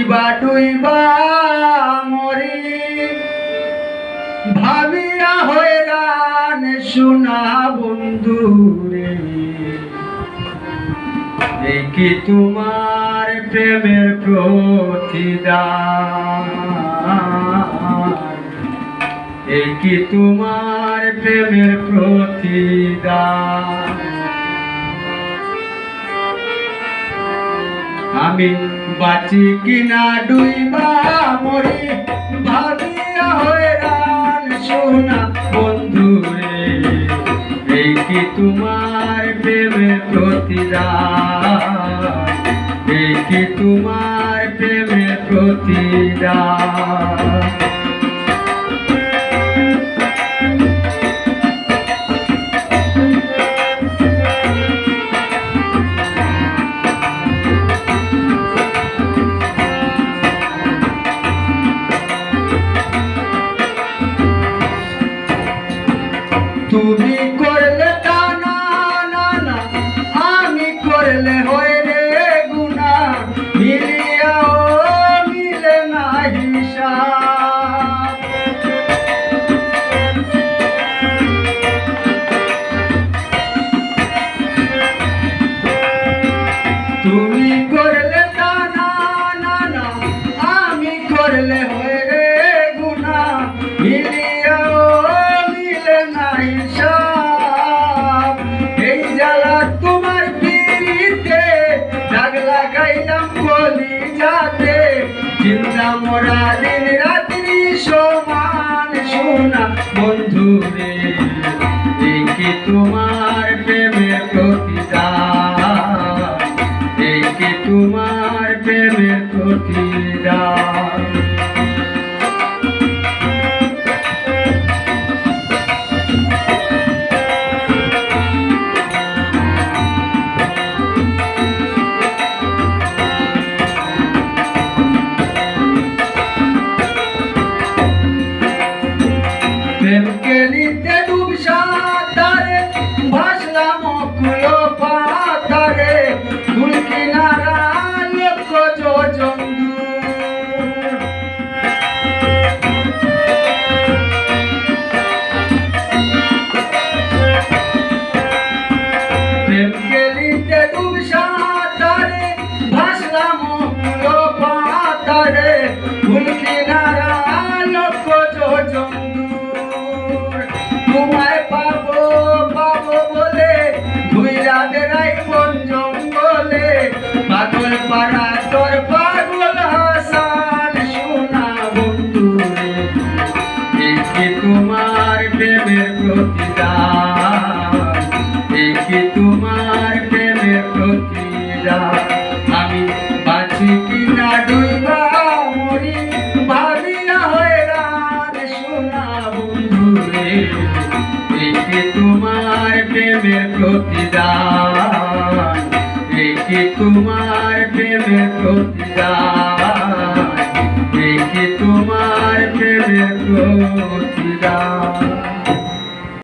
ডুইবা ডুইবা মরি ভাবিয়া হয়রান সোনা বন্ধু রে, এই কি তোমার প্রেমের প্রতিদান, এই কি তোমার প্রেমের প্রতিদান। আমি বাঁচি কিনা ডুইবা মরি ভাবিয়া হয়রান সোনা বন্ধু রে, এই কি তোমার প্রেমের প্রতিদান, এই কি তোমার প্রেমের প্রতিদান। তুমি করলে তা না না না, আমি করলে হয় রে গুনা, মিলিয়াও মিলে না হিসাব। তুমি করলে তা না না না, আমি করলে হয় রে গুনা, মিলিয়াও মিলে না হিসাব। এই জ্বালা তোমার পিরিতে দাগ লাগাইলাম কলিজাতে, চিন্তা মরা দিন রাত্রি সমান সোনা বন্ধু রে, এই কি তোমার প্রেমের প্রতিদান, এই কি তোমার প্রেমের প্রতিদান। প্রেম কেলিতে ডুব সাঁতারে ভাসলাম অকুল পাতারে, ফুল কিনারা লক্ষ যোজন দূর। প্রেম কেলিতে ডুব সাঁতারে ভাসলাম অকুল পাতারে, ফুল কিনারা লক্ষ যোজন দূর। তোমায় পাবো পাবো বলে ঘুইরা বেড়াই বন জঙ্গলে, পাগল পাড়া তোর পাগল হাসান সোনা বন্ধু রে, এই কি তোমার প্রেমের প্রতিদান, এই কি তোমার প্রেমের প্রতিদান। আমি বাঁচি কিনা ডুইবা মরি ভাবিয়া হয়রান সোনা বন্ধু রে, এই কি তোমার প্রেমের প্রতিদান, এই কি তোমার প্রেমের প্রতিদান, এই কি তোমার প্রেমের প্রতিদান।